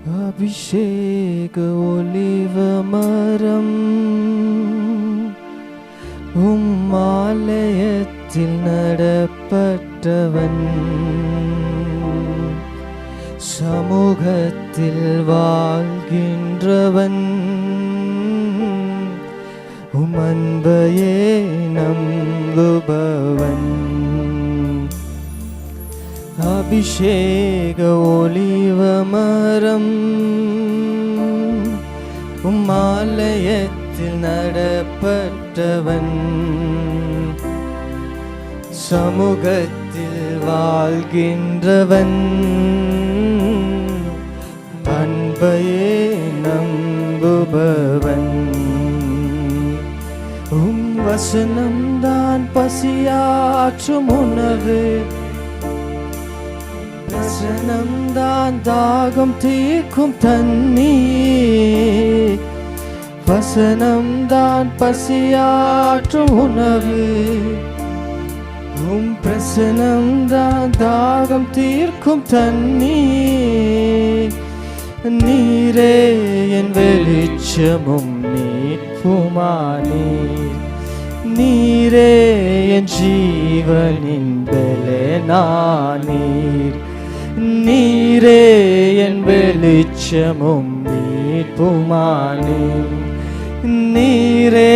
அபிஷேக ஒலிவ மரம் ஆலயத்தில் நடப்பட்டவன், சமூகத்தில் வாழ்கின்றவன், அன்பையே நம்புபவன். அபிஷேக ஒலிவ மரம் ஆலயத்தில் நடப்பட்டவன், சமூகத்தில் வாழ்கின்றவன், அன்பையே நம்புபவன். வசனம்தான் பசியாற்றும் உணவு, வசனம்தான் தாகம் தீர்க்கும் தண்ணீர், வசனம்தான் பசியாற்றும் உணவு, பிரசனம்தான் தாகம் தீர்க்கும் தண்ணீர். நீரே என் வெளிச்சமும் மீட்புமானீர், நீரே என் ஜீவனின் பலனானீர், நீரே என் வெளிச்சமும் மீட்புமானீர், நீரே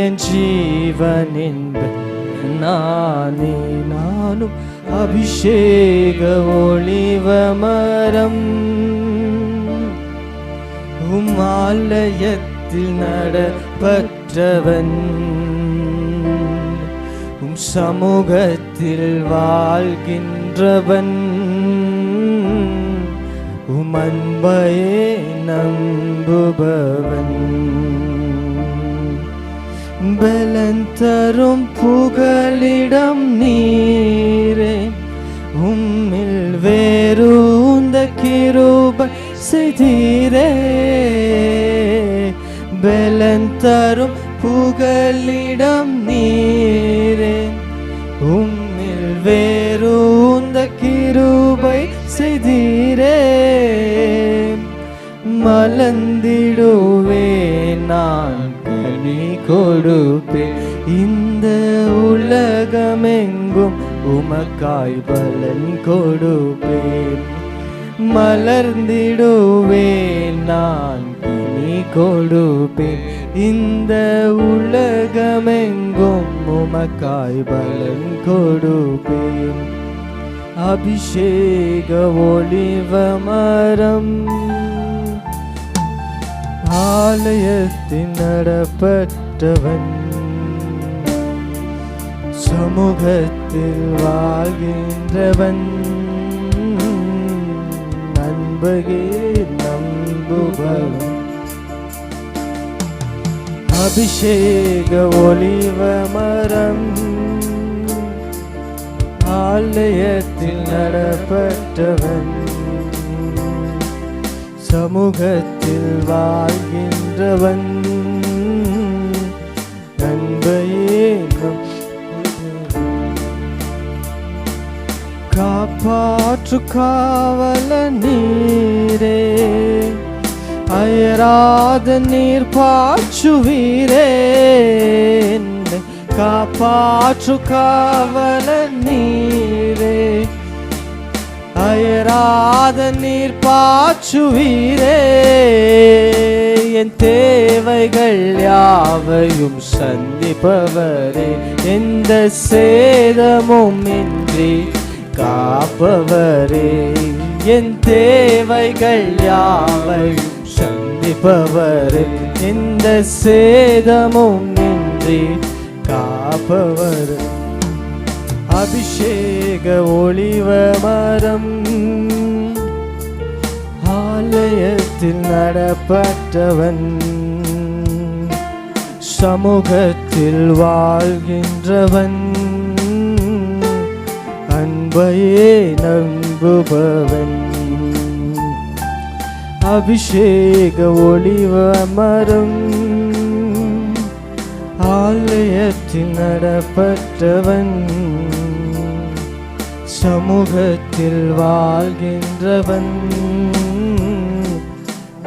என் ஜீவனின் பலனானீர். நானும் அபிஷேக ஒலிவ மரம் ஆலயத்தில் நடப்பட்டவன், சமூகத்தில் வாழ்கின்றவன், அன்பையே நம்புபவன். பலன் தரும் புகலிடம் நீரே, உம்மில் வேரூந்த கிருபை செய்தீரே. பலன் தரும் புகலிடம் நீரே, உம்மில் வேரூந்த கிருபை செய்தீரே. மலர்ந்திடுவேன் நான் கனி கொடுப்பேன், இந்த உலகமெங்கும் உமக்காய் பலன் கொடுப்பேன். மலர்ந்திடுவேன் நான் கனி கொடுப்பேன், இந்த உலகமெங்கும் உமக்காய் பலன் கொடுப்பேன். அபிஷேக ஒலிவ மரம் ஆலயத்தில் நடப்பட்டவன், சமூகத்தில் வாழ்கின்றவன், அன்பையே நம்புபவன். அபிஷேக ஒலிவ மரம் ஆலயத்தில் நடப்பட்டவன், சமூகத்தில் வாழ்கின்றவன், அன்பையே காப்பாற்று காவல நீரே, அயராத நீர் பாய்ச்சுவீரே. காப்பாற்று காவல நீரே, அயராத நீர் பாய்ச்சுவீரே. என் தேவைகள் யாவையும் சந்திப்பவரே, எந்த சேதமும் இன்றி காப்பவரே. என் தேவைகள் யாவையும் சந்திப்பவரே, எந்த சேதமும் இன்றி காப்பவர். அபிஷேக ஒலிவ மரம் ஆலயத்தில் நடப்பட்டவன், சமூகத்தில் வாழ்கின்றவன், அன்பையே நம்புபவன். அபிஷேக ஒலிவ மரம் ஆலயத்தில் நடப்பட்டவன், சமூகத்தில் வாழ்கின்றவன்,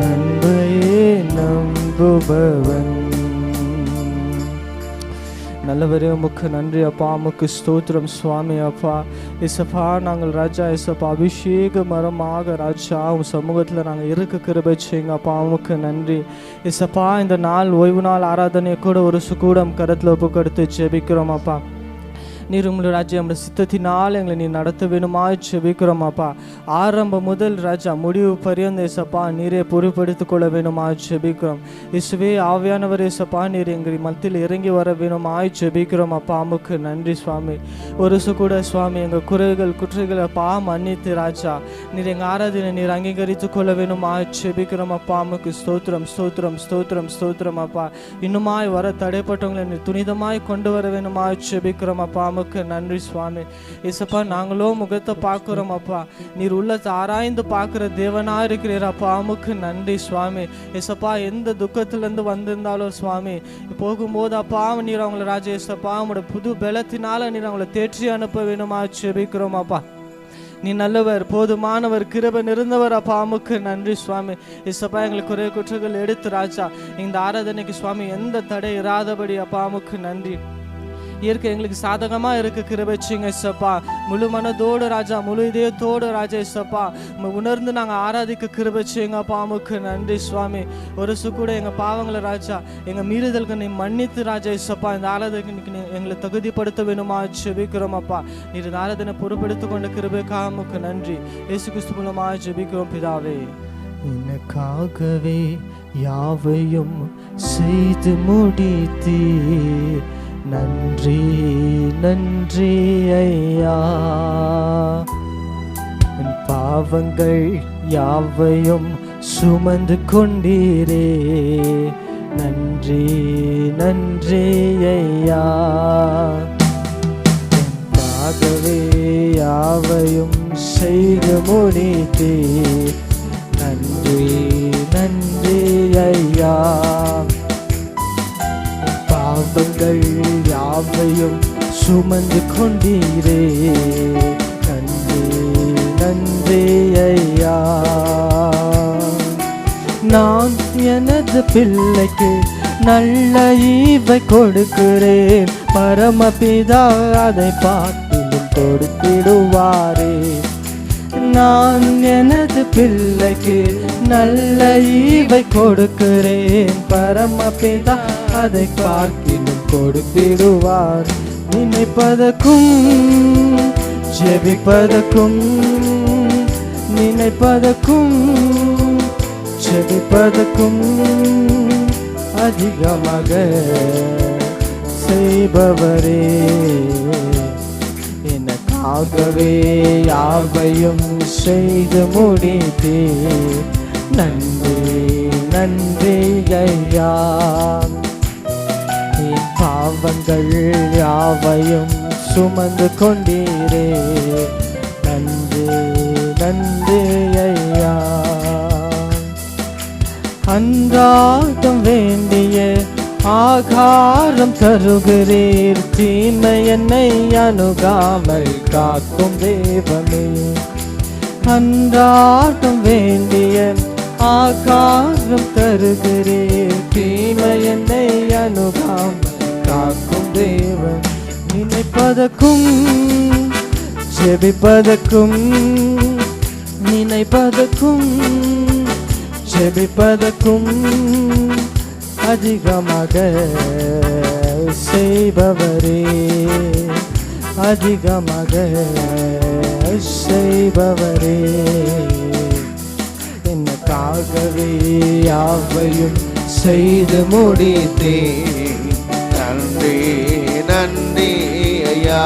அன்பையே நம்புபவன். நல்லவரே, உமக்கு நன்றி அப்பா, உமக்கு ஸ்தோத்திரம் சுவாமி. அப்பா இசப்பா, நாங்கள் ராஜா இசப்பா அபிஷேக மரமாக ராஜா உன் சமூகத்தில் நாங்கள் இருக்க கிருபை செய்யுங்க அப்பா. உமக்கு நன்றி இசப்பா. இந்த நாள் ஓய்வு நாள் ஆராதனையை கூட ஒரு சுக்கூடம் கருத்தில் ஒப்பு கொடுத்து ஜெபிக்கிறோம் அப்பா. நீர் உங்களுடைய ராஜ்யம் நம்முடைய சித்தத்தினால் எங்களை நீர் நடத்த வேணுமாய் ஜெபிக்கிறோம் அப்பா. ஆரம்பம் முதல் ராஜா முடிவு பரியந்த இசப்பா நீரே பொறுப்படுத்திக் கொள்ள வேணுமாய் ஜெபிக்கிறோம். இசுவே ஆவியானவர் இசப்பா நீர் எங்கள் மத்தியில் இறங்கி வர வேணுமாய் ஜெபிக்கிறோம் அப்பா. அமுக்கு நன்றி சுவாமி. ஒரு கூட சுவாமி எங்கள் குறைகள் குற்றைகளை அப்பா மன்னித்து ராஜா நீர் எங்கள் ஆராதனை நீர் அங்கீகரித்து கொள்ள வேணுமாய் ஜெபிக்கிறோம் அப்பா. அமுக்கு ஸ்தோத்திரம் ஸ்தோத்திரம் ஸ்தோத்திரம் ஸ்தோத்திரம் அப்பா. இன்னுமாய் வர தடைப்பட்டவங்களை நீர் துரிதமாய் கொண்டு வர வேணுமாய் ஜெபிக்கிறோம் அப்பா. அமுக்கு நன்றி சுவாமி. இசப்பா நாங்களோ முகத்தை பார்க்கிறோம் அப்பா, நீர் உள்ளத்தை ஆராய்ந்து பார்க்கிற தேவனா இருக்கிறீர் அப்பா. அமுக்கு நன்றி சுவாமி. இசப்பா எந்த துக்கத்திலிருந்து வந்திருந்தாலும் சுவாமி போகும்போது அப்பா நீர் அவங்கள ராஜா இசப்பா உங்களோட புது பலத்தினால நீர் அவங்கள தேற்றி அனுப்ப வேணுமா ஜெபிக்கிறோம் அப்பா. நீ நல்லவர், போதுமானவர், கிருபை நிறைந்தவர் அப்பா. அமுக்கு நன்றி சுவாமி. இசப்பா எங்களுக்கு குறை குற்றங்கள் எடுத்து ராஜா இந்த ஆராதனைக்கு சுவாமி எந்த தடை இராதபடி அப்பா அமுக்கு நன்றி. இயற்கை எங்களுக்கு சாதகமா இருக்க கிருபை செய்யுங்க இசப்பா. முழு மனதோடு ராஜா முழு இதயத்தோடு ராஜா இசப்பா உணர்ந்து நாங்கள் ஆராதிக்க கிருபை செய்யுங்க அப்பா. அமுக்கு நன்றி சுவாமி. ஒரு கூட எங்கள் பாவங்களை ராஜா எங்கள் மீறுதலுக்கு நீ மன்னித்து ராஜா இசப்பா இந்த ஆராதனைக்கு நீ எங்களை தகுதிப்படுத்த வேணுமா ஜெபிக்கிறோம் அப்பா. நீர் இந்த ஆராதனை பொறுப்படுத்தி கொண்ட கிருபைக்காக அமுக்கு நன்றி. இயேசு கிறிஸ்து மூலமாக ஜெபிக்கிறோம் பிதாவே. எனக்காகவே யாவையும் செய்து முடித்தீ, நன்றி நன்றி ஐயா. என் பாவங்கள் யாவையும் சுமந்து கொண்டீரே, நன்றி நன்றி ஐயா. எனக்காகவே யாவையும் செய்து முடித்தீ, நன்றி நன்றி ஐயா. பாவங்கள் யாவையும் சுமந்து கொண்டீரே, நன்றி நன்றி ஐயா. நான் எனது பிள்ளைக்கு நல்ல ஈவை கொடுக்கிறேன், பரமபிதா அதை பார்த்திலும் கொடுத்திடுவாரே. நான் எனது பிள்ளைக்கு நல்ல ஈவை கொடுக்கிறேன், பரமபிதா அதை பார்க்கிலும் கொடுத்திடுவார். நினைப்பதற்கும் ஜெபிப்பதற்கும், நினைப்பதற்கும் ஜெபிப்பதற்கும் அதிகமாக செய்பவரே. எனக்காகவே யாவையும் செய்து முடித்தே, நன்றி நன்றி ஐயா. என் பாவங்கள் யாவையும் சுமந்து கொண்டீரே, நன்றி நன்றி ஐயா. அன்றாடம் வேண்டிய ஆகாரம் தருகிறீர், தீமை என்னை அணுகாமல் காக்கும் தேவனே. அன்றாடம் வேண்டிய ஆகாரம் தருகிறீர், தீமை என்னை அணுகாமல் காக்கும் தேவன். நினைப்பதற்கும் ஜெபிப்பதற்கும், நினைப்பதற்கும் ஜெபிப்பதற்கும் அதிகமாக செய்பவரே, அதிகமாக செய்பவரே. எனக்காகவே யாவையும் செய்து முடித்தே, நன்றி நன்றி ஐயா.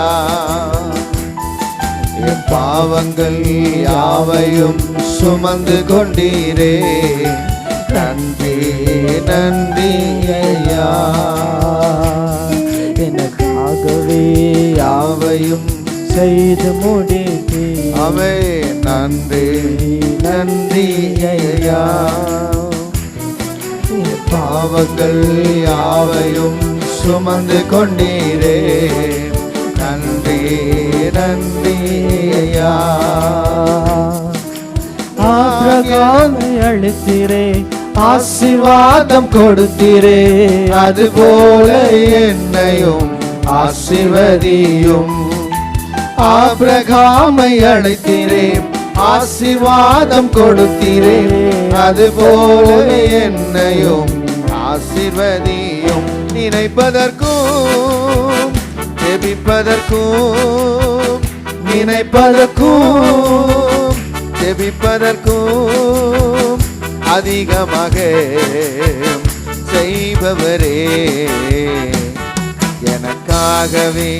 என் பாவங்கள் யாவையும் சுமந்து கொண்டீரே, நன்றி நன்றி ஐயா. எனக்காகவே யாவையும் செய்து முடித்தே, அவே நன்றி நன்றி ஐயா. பாவங்கள் யாவையும் சுமந்து கொண்டீரே, நன்றி நன்றி ஐயா. ஆபிரகாமை அழைத்தீரே, ஆசீர்வாதம் கொடுத்தீரே, அதுபோல என்னையும் ஆசீர்வதியும். ஆபிரகாமை அழைத்தீரே, ஆசீர்வாதம் கொடுத்தீரே, அதுபோல என்னையும் ஆசீர்வதியும். நினைப்பதற்கும் ஜெபிப்பதற்கும், நினைப்பதற்கும் ஜெபிப்பதற்கும் அதிகமாக செய்பவரே, எனக்காகவே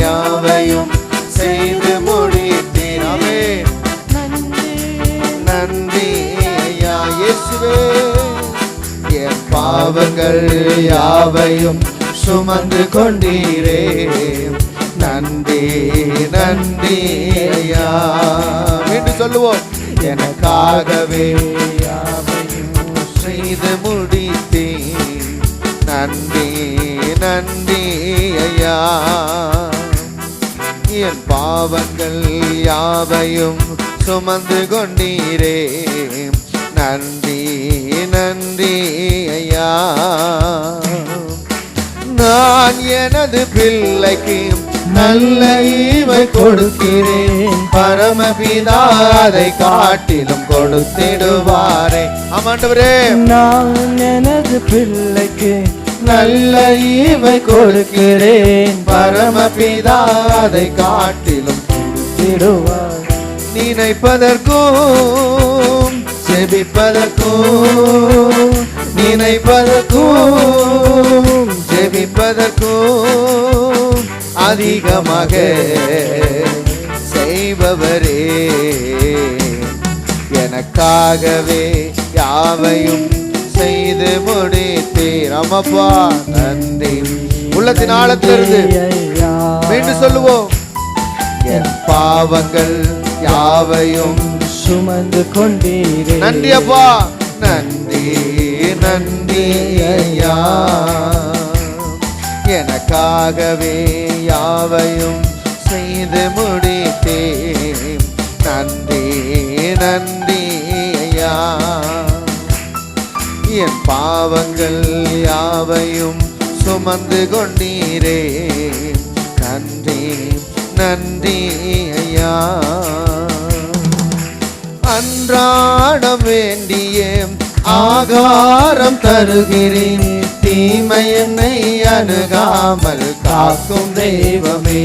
யாவையும் செய்து முடித்தீரே. நன்றி ஐயா இயேசுவே, என் பாவங்கள் யாவையும் சுமந்து கொண்டீரே. நன்றி நன்றி ஐயா. மீண்டும் சொல்லுவோம், எனக்காகவே யாவையும் செய்து முடித்தீர். நன்றி நன்றி ஐயா. என் பாவங்கள் யாவையும் சுமந்து கொண்டீரே. நன்றி நன்றி ஐயா. நான் எனது பிள்ளைக்கு நல்ல ஈவை கொடுக்கிறேன், பரமபிதா அதை காட்டிலும் கொடுத்திடுவாரே. ஆமாண்டவரே, நான் எனது பிள்ளைக்கு நல்ல ஈவை கொடுக்கிறேன், பரமபிதா அதை காட்டிலும் கொடுத்திடுவார். நினைப்பதற்கும் ஜெபிப்பதற்கும், நினைப்பதற்கும் ஜெபிப்பதற்கும் அதிகமாக செய்பவரே, எனக்காகவே யாவையும் செய்து முடித்தீர். அம்மப்பா நன்றி. உள்ளத்தின் ஆழத்திலிருந்து மீண்டும் சொல்லுவோம், என் பாவங்கள் யாவையும் சுமந்து கொண்டீரே. நன்றி அப்பா, நன்றி நன்றி ஐயா. எனக்காகவே யாவையும் செய்து முடித்தேன். நன்றி நன்றி ஐயா. என் பாவங்கள் யாவையும் சுமந்து கொண்டீரே. நன்றி நன்றி ஐயா. அன்றாடம் வேண்டிய ஆகாரம் தருகிறேன், தீமை என்னை அணுகாமல் காக்கும் தெய்வமே.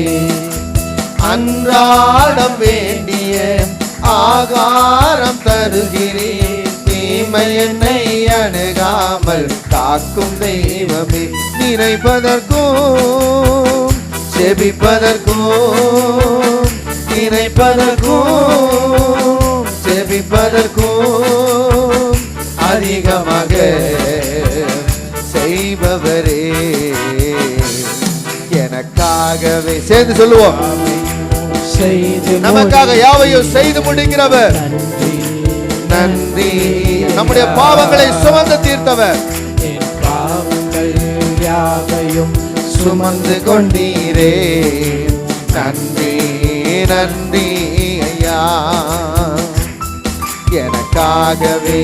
அன்றாடம் வேண்டிய ஆகாரம் தருகிறேன், தீமை என்னை அணுகாமல் காக்கும் தெய்வமே. நினைப்பதற்கும் ஜெபிப்பதற்கும், நினைப்பதற்கும் ஜெபிப்பதற்கும் அதிகமாக செய்பவரே, எனக்காகவே சேர்ந்து சொல்லுவோம், நமக்காக யாவையும் செய்து முடிக்கிறவர். நன்றி. நம்முடைய பாவங்களை சுமந்து தீர்த்தவர். என் பாவங்கள் யாவையும் சுமந்து கொண்டீரே. நன்றி நன்றி ஐயா. எனக்காகவே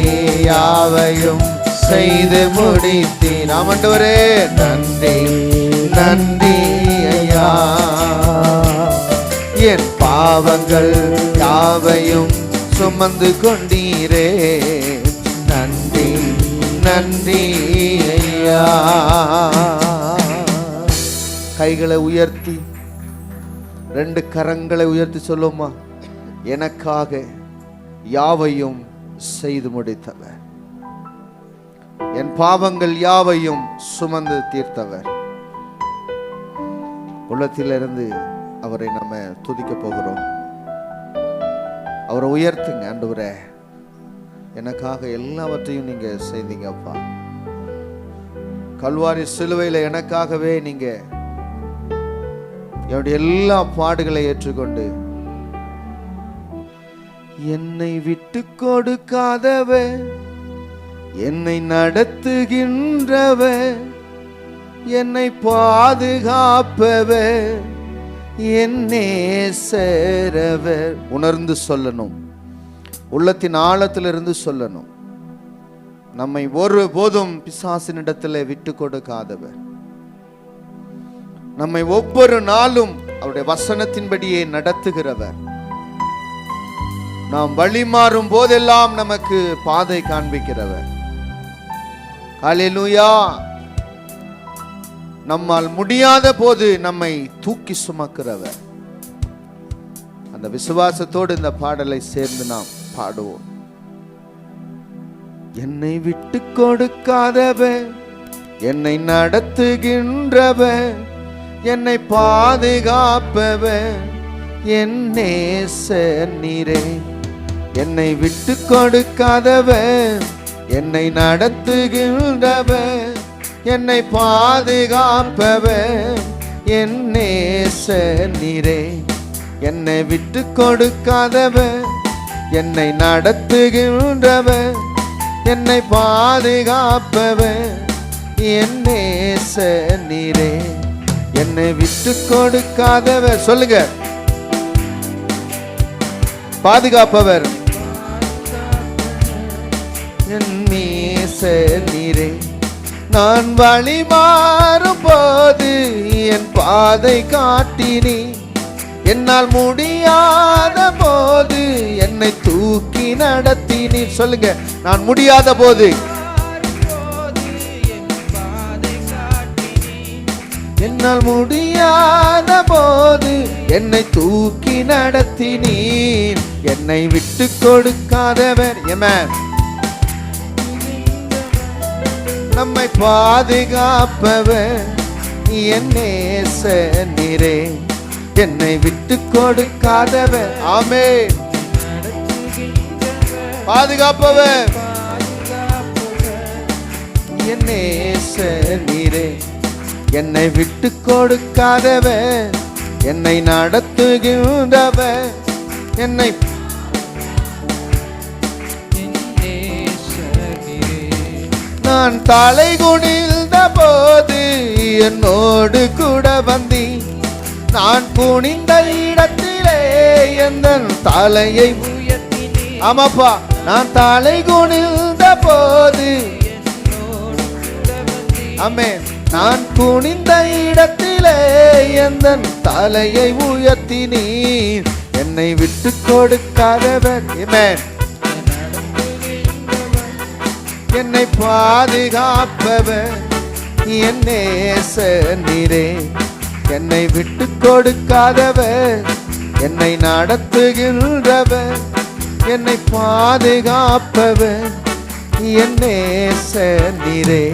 யாவையும் செய்து முடித்தீர். ஆண்டவரே நன்றி நன்றி ஐயா. என் பாவங்கள் யாவையும் சுமந்து கொண்டீரே. நன்றி நன்றி ஐயா. கைகளை உயர்த்தி, ரெண்டு கரங்களை உயர்த்தி சொல்லுமா, எனக்காக யாவையும் செய்து முடித்தவர், என் பாவங்கள் யாவையும் சுமந்து தீர்த்தவர். உள்ளத்திலிருந்து அவரை நம்ம துதிக்க போகிறோம். அவரை உயர்த்துங்க. ஆண்டவரே, எனக்காக எல்லாவற்றையும் நீங்க செய்தீங்கப்பா. கல்வாரி சிலுவையில் எனக்காகவே நீங்க என்னுடைய எல்லா பாடுகளை ஏற்றுக்கொண்டு என்னை விட்டு கொடுக்காதவர், என்னை நடத்துகின்றவர், என்னை பாதுகாப்பவர், என்னே சேரவர். உணர்ந்து சொல்லணும், உள்ளத்தின் ஆழத்திலிருந்து சொல்லணும். நம்மை ஒருபோதும் பிசாசினிடத்தில் விட்டு கொடுக்காதவர், நம்மை ஒவ்வொரு நாளும் அவருடைய வசனத்தின்படியே நடத்துகிறவர், நாம் வழி மாறும் போதெல்லாம் நமக்கு பாதை காண்பிக்கிறவர். ஹல்லேலூயா. நம்மால் முடியாத போது நம்மை தூக்கி சுமக்கிறவர். அந்த விசுவாசத்தோடு இந்த பாடலை சேர்ந்து நாம் பாடுவோம். என்னை விட்டு கொடுக்காதவர், என்னை நடத்துகின்றவர், என்னை பாதுகாப்பவர் என் நேசர் நீரே. என்னை விட்டு கொடுக்காதவர், என்னை நடத்துகின்றவர், என்னை பாதுகாப்பவர் என் நேசர் நீரே. என்னை விட்டு கொடுக்காதவர், என்னை நடத்துகின்றவர், என்னை பாதுகாப்பவர் என் நேசர் நீரே. என்னை விட்டு கொடுக்காதவர், சொல்லுங்க, பாதுகாப்பவர் என் நேசர் நீரே. நான் வழி மாறும் போது என் பாதை காட்டினி, என்னால் முடியாத போது என்னை தூக்கி நடத்தினி. சொல்லுங்க, நான் முடியாத போது, என்னால் முடியாத போது என்னை தூக்கி நடத்தினீர். என்னை விட்டு கொடுக்காதவர், நம்மை பாதுகாப்பவர் என் நேசர் நீரே. என்னை விட்டு கொடுக்காதவர், ஆமென், பாதுகாப்பவர் என் நேசர் நீரே. என்னை விட்டு கொடுக்காதவர், என்னை நடத்துகின்றவர், என்னை நான் தலை குனிந்த போது என்னோடு கூட வந்தி, நான் குனிந்த இடத்திலே எந்த தலையை உயர்த்தினீ. ஆமாப்பா, நான் தலை குனிந்த போது, ஆமென், நான் குனிந்த இடத்திலே எந்த தலையை உயர்த்தினீர். என்னை விட்டு கொடுக்காதவர், ஆமென், என்னை பாதுகாப்பவர் என் நேசர் நீரே. என்னை விட்டு கொடுக்காதவர், என்னை நடத்துகின்றவர், என்னை பாதுகாப்பவர் என் நேசர் நீரே.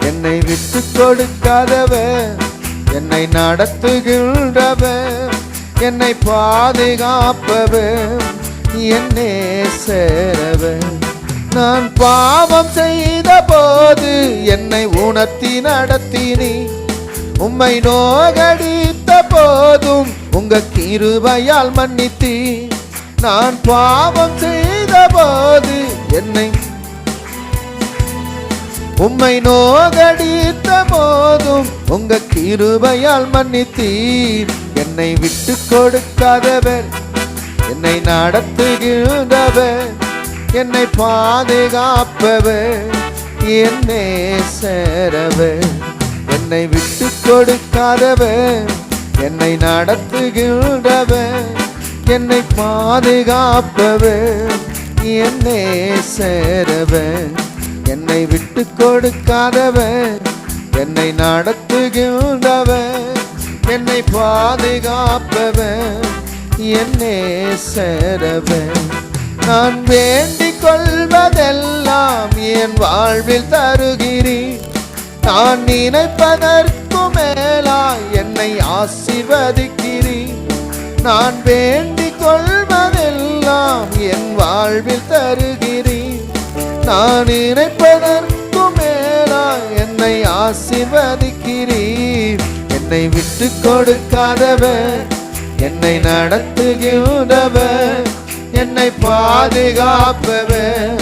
என்னை விட்டு கொடுக்காதவர், என்னை நடத்துகின்றவர், என்னை பாதுகாப்பவர் என் நேசரவர். நான் பாவம் செய்த போது என்னை உணர்த்தி நடத்தினி, உம்மை நோகடித்த போதும் உங்க கிருபையால் மன்னித்தி. நான் பாவம் செய்த போது என்னை உம்மை நோகடித்த போதும் உங்க கிருபையால் மன்னித்தீர். என்னை விட்டு கொடுக்காதவர், என்னை நடத்துகின்றவர், என்னை பாதுகாப்பவர் என் நேசரவர். என்னை விட்டு கொடுக்காதவர், என்னை நடத்துகின்றவர், என்னை பாதுகாப்பவர் என் நேசரவர். என்னை விட்டு கொடுக்காதவர், என்னை நடத்துகின்றவர், என்னை பாதுகாப்பவர் என் நேசரவர். நான் வேண்டிக் கொள்வதெல்லாம் என் வாழ்வில் தருகிறீர். நான் நினைப்பதற்கு மேலாய் என்னை ஆசீர்வதிக்கிறீர். நான் வேண்டிக் கொள்வதெல்லாம் என் வாழ்வில் தருகிறீர். நான் நினைப்பதற்கு மேலாய் என்னை ஆசீர்வதிக்கிறீர். என்னை விட்டு கொடுக்காதவர், என்னை நடத்துகின்றவர், என்னை பாதுகாப்பவர்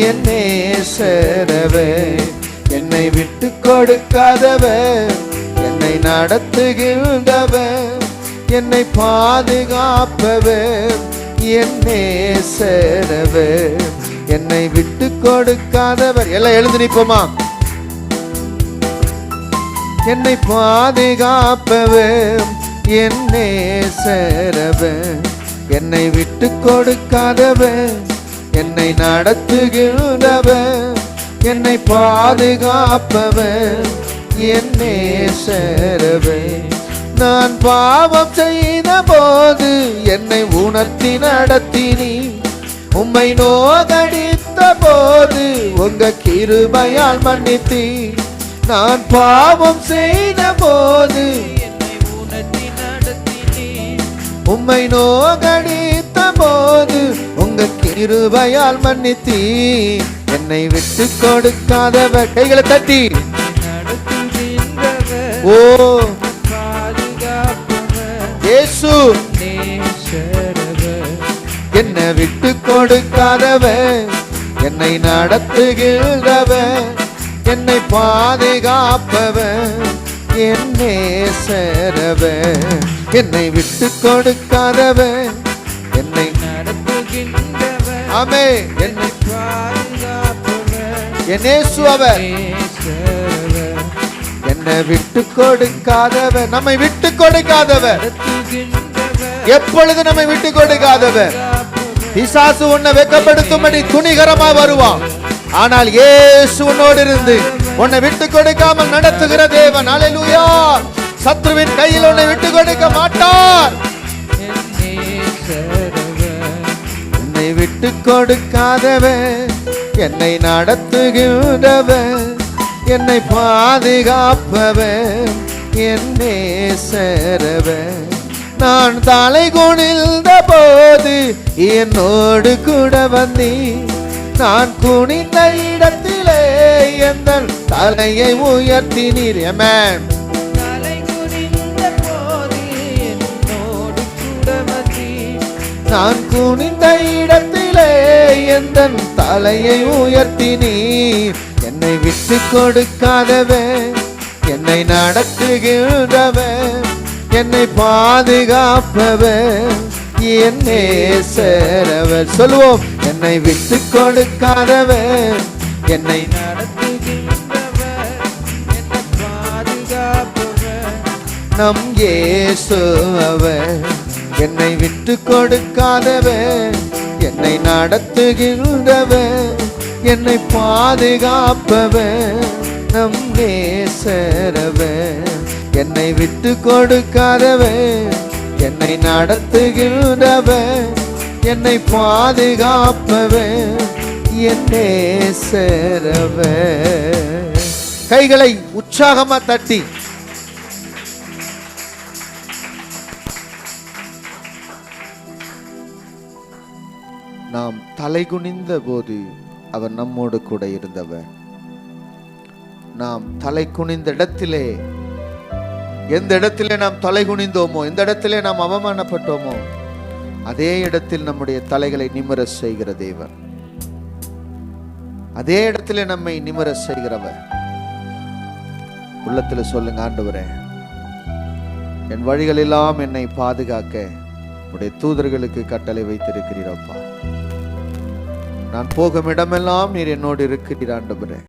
என் நேசரவர். என்னை விட்டு கொடுக்காதவர், என்னை நடத்துகின்றவர், என்னை பாதுகாப்பவர் என் நேசரவர், என்னை விட்டு கொடுக்காதவர். எல்லாம் எழுந்து நிற்போமா? என்னை பாதுகாப்பவர், என் நேசரவர், என்னை விட்டு கொடுக்காதவர், என்னை நடத்துகிறவர், என்னை பாதுகாப்பவர், என் நேசரவர். நான் பாவம் செய்த போது என்னை உணர்த்தி நடத்தினி, உம்மை நோகடித்த போது உங்க கிருபையால் மன்னித்தி. நான் பாவம் செய்த போது என்னை உணர்த்தி நடத்தினி, உம்மை நோகடித்த போது உங்க கிருபையால் மன்னித்தி. என்னை விட்டு கொடுக்காதவர். கைகளை தட்டி ஓ இயேசு, என்னை விட்டு கொடுக்காதவர், என்னை நடத்துகிறவர், என்னை பாதுகாப்பவர், என் நேசரவர், என்னை விட்டு கொடுக்காதவர், என்னை நடத்துகின்றவர். ஆமே, என்னை பாதுகாப்பவர், என் இயேசு அவர். என்னை விட்டு கொடுக்காதவர், நம்மை விட்டு கொடுக்காதவர், எப்பொழுது நம்மை விட்டு கொடுக்காதவர். பிசாசு உன்னை வெட்கப்படுத்தும்படி துணிகரமா வருவான். ஆனால் இயேசு உன்னோடு இருந்து உன்னை விட்டு கொடுக்காமல் நடத்துகிற தேவன். அல்லேலூயா. சத்ருவின் கையில் உன்னை விட்டு கொடுக்க மாட்டார். என்னை விட்டு கொடுக்காதவர், என்னை நடத்துகிறவர், என்னை பாதுகாப்பவர், என் நேசரவர். நான் தலை குனிந்த போது என்னோடு கூட வந்தி, நான் குனிந்த இடத்திலே எந்த தலையை உயர்த்தினீர். ஆமென். தலை குனிந்த போது என்னோடு கூட வந்தி, நான் குனிந்த இடத்திலே எந்த தலையை உயர்த்தினீர். என்னை விட்டு கொடுக்காதவர், என்னை நடத்துகிறவர், என்னை பாதுகாப்பவர், என் நேசரவர். சொல்லுவோம். என்னை விட்டு கொடுக்காதவர், என்னை நடத்துகின்றவர், என்னை பாதுகாப்பவர், நம் இயேசு அவர். என்னை விட்டு கொடுக்காதவர், என்னை நடத்துகின்றவர், என்னை பாதுகாப்பவர், நம் நேசரவர். என்னை விட்டு கொடுக்காதவர், என்னை நடத்துகின்றவர், என்னை பாதுகாப்பவர், என் நேசரவர். கைகளை உற்சாகமா தட்டி நாம் தலை குனிந்த போது அவர் நம்மோடு கூட இருந்தவர். நாம் தலை குனிந்த இடத்திலே, எந்த இடத்திலே நாம் தலை குனிந்தோமோ, எந்த இடத்திலே நாம் அவமானப்பட்டோமோ, அதே இடத்தில் நம்முடைய தலைகளை நிமிர செய்கிற தேவன், அதே இடத்திலே நம்மை நிமிர செய்கிறவர். உள்ளத்தில் சொல்லுங்க, ஆண்டவரே, என் வழிகள் எல்லாம் என்னை பாதுகாக்க உடைய தூதர்களுக்கு கட்டளை வைத்திருக்கிறீரப்பா. நான் போகும் இடமெல்லாம் நீர் என்னோடு இருக்கிறீர் ஆண்டவரே.